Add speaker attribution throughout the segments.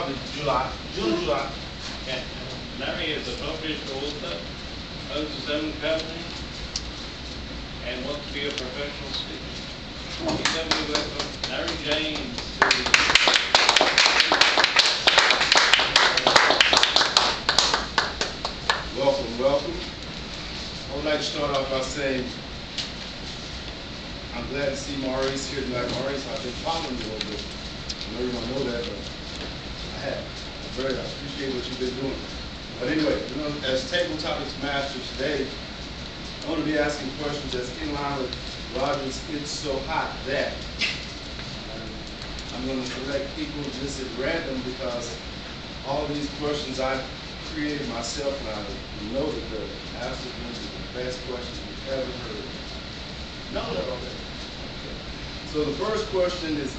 Speaker 1: probably July, June, July.
Speaker 2: Okay. Larry is a published author, owns his own company, and wants to be a professional speaker. Please help me welcome Larry James to the
Speaker 1: Welcome, welcome. I would like to start off by saying I'm glad to see Maurice here tonight. Maurice, I've been following you a little bit. I know you don't know that, but I have. I appreciate what you've been doing. But anyway, you know, as Table Topics Master today, I want to be asking questions that's in line with Roger's It's So Hot That. I'm going to select people just at random because all these questions I've created myself, and I know that the answers are going to be the best questions we've ever heard. Know that already. Okay. So the first question is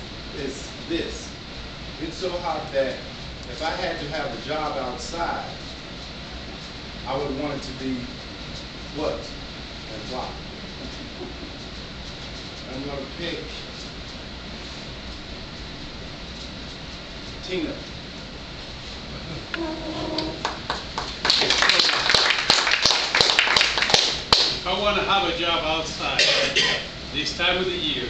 Speaker 1: this. It's so hot that if I had to have a job outside, I would want it to be what and why? I'm going to pick Tina.
Speaker 3: If I want to have a job outside this time of the year,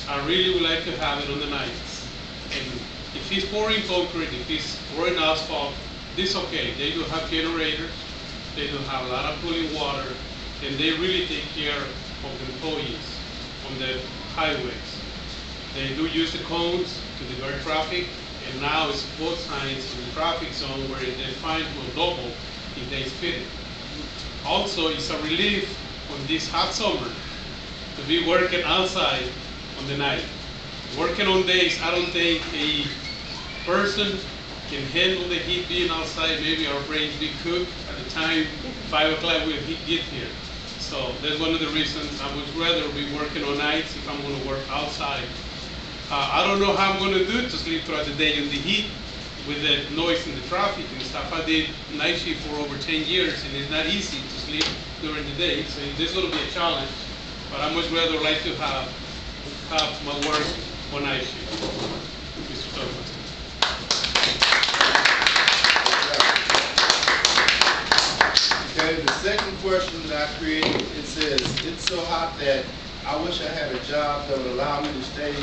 Speaker 3: I really would like to have it on the nights. And if it's pouring concrete, if it's pouring asphalt, this is okay. They do have generators, they do have a lot of cooling water, and they really take care of the employees on the highways. They do use the cones to divert traffic, and now it's both signs in the traffic zone where the fine will double if they speed it. Also, it's a relief on this hot summer to be working outside on the night. Working on days, I don't think a person can handle the heat being outside. Maybe our brains be cooked at the time 5 o'clock when heat get here. So that's one of the reasons I would rather be working on nights if I'm going to work outside. I don't know how I'm going to do it to sleep throughout the day in the heat with the noise and the traffic and stuff. I did night shift for over 10 years, and it's not easy to sleep during the day. So this is going to be a challenge, but I much rather like to have my work on night shift. Mr. Thomas.
Speaker 1: Okay, the second question that I created, it says, it's so hot that I wish I had a job that would allow me to stay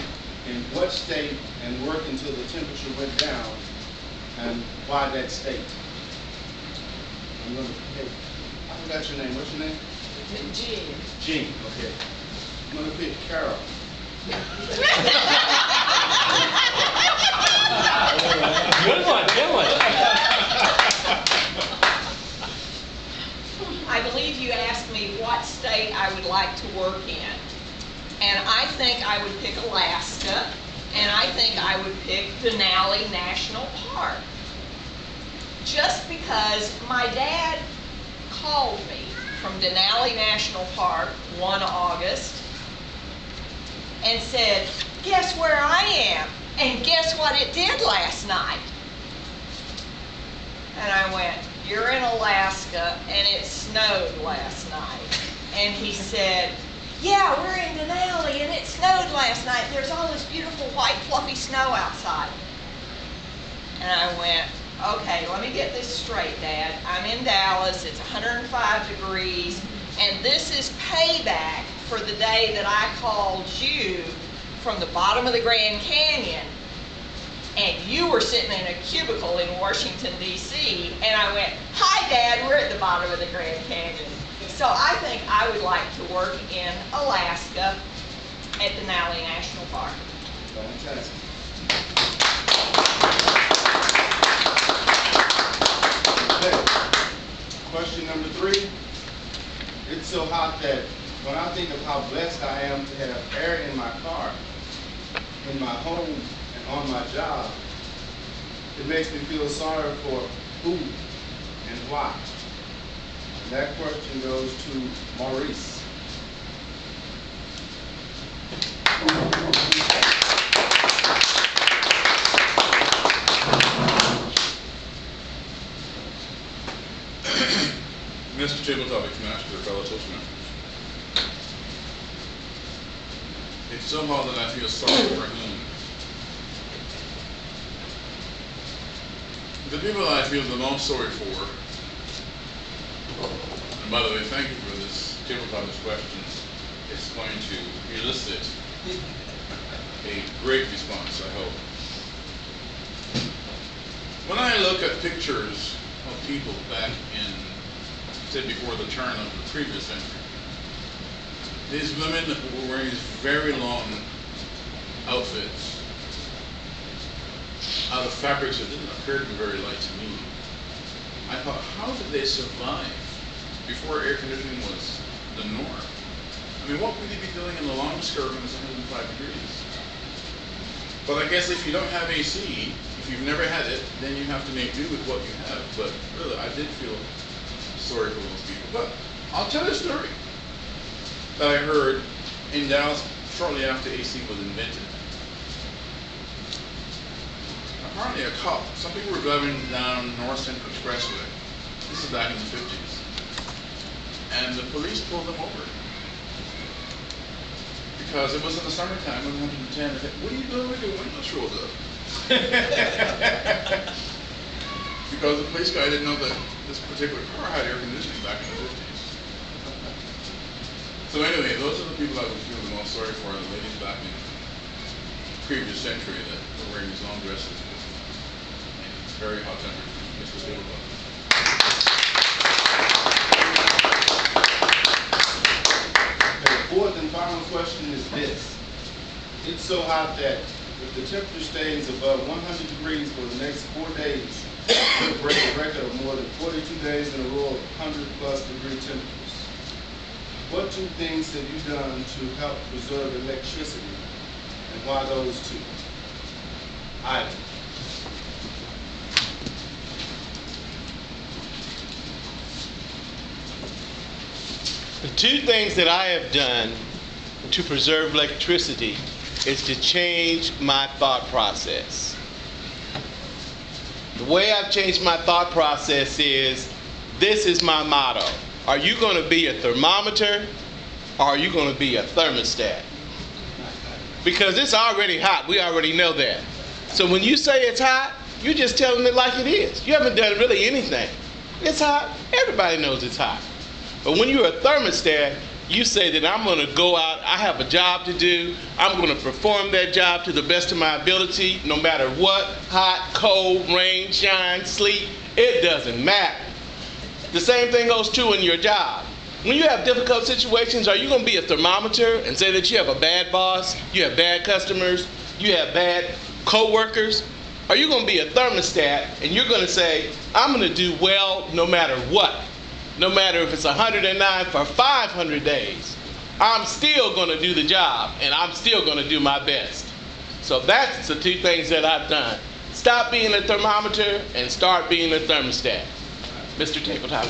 Speaker 1: in what state and work until the temperature went down, and why that state? I'm going to pick, I forgot your name. What's your name?
Speaker 4: Jean.
Speaker 1: Jean, okay. I'm going to pick Carol.
Speaker 5: Good one, good one.
Speaker 4: I believe you asked me what state I would like to work in. And I think I would pick Alaska, and I think I would pick Denali National Park. Just because my dad called me from Denali National Park 1 August and said, guess where I am? And guess what it did last night? And I went, you're in Alaska and it snowed last night. And he said, yeah, we're in Denali and it snowed last night. There's all this beautiful white fluffy snow outside. And I went, okay, let me get this straight, Dad. I'm in Dallas, it's 105 degrees, and this is payback for the day that I called you from the bottom of the Grand Canyon, and you were sitting in a cubicle in Washington, D.C., and I went, hi, Dad, we're at the bottom of the Grand Canyon. So I think I would like to work in Alaska at Denali National Park.
Speaker 1: Fantastic. Okay. Question number 3. It's so hot that when I think of how blessed I am to have air in my car, in my home, and on my job, it makes me feel sorry for who and why. And that question goes to Maurice.
Speaker 6: Mr. Table Topics Master, fellow Toastmasters. It's somehow that I feel sorry for whom. The people I feel the most sorry for, and by the way, thank you for this tabletop question. It's going to elicit a great response, I hope. When I look at pictures of people back in, say, before the turn of the previous century, these women were wearing these very long outfits out of fabrics that didn't appear to be very light to me. I thought, how did they survive before air conditioning was the norm? I mean, what would they be doing in the long skirt when it's 105 degrees? But I guess if you don't have AC, if you've never had it, then you have to make do with what you have. But really, I did feel sorry for those people. But I'll tell you a story that I heard in Dallas shortly after AC was invented. Apparently a cop, some people were driving down North Central Expressway. This is back in the 50s. And the police pulled them over. Because it was in the summertime, 110. What are you doing with your windows rolled up? Because the police guy didn't know that this particular car had air conditioning back in the 50s. So anyway, those are the people I would feel the most sorry for, the ladies back in the previous century that were wearing these long dresses in very hot temperatures. Mr. Tabletop.
Speaker 1: The fourth and final question is this. It's so hot that if the temperature stays above 100 degrees for the next 4 days, it'll break a record of more than 42 days in a row of 100+ degree temperatures. What two things have you done to help preserve electricity, and why those two? Ivan.
Speaker 5: The two things that I have done to preserve electricity is to change my thought process. The way I've changed my thought process is, this is my motto. Are you going to be a thermometer, or are you going to be a thermostat? Because it's already hot. We already know that. So when you say it's hot, you're just telling it like it is. You haven't done really anything. It's hot. Everybody knows it's hot. But when you're a thermostat, you say that I'm going to go out, I have a job to do, I'm going to perform that job to the best of my ability, no matter what, hot, cold, rain, shine, sleet, it doesn't matter. The same thing goes true in your job. When you have difficult situations, are you going to be a thermometer and say that you have a bad boss, you have bad customers, you have bad co-workers? Are you going to be a thermostat and you're going to say, I'm going to do well no matter what? No matter if it's 109 for 500 days, I'm still going to do the job and I'm still going to do my best. So that's the two things that I've done. Stop being a thermometer and start being a thermostat. Mr. Tabletop.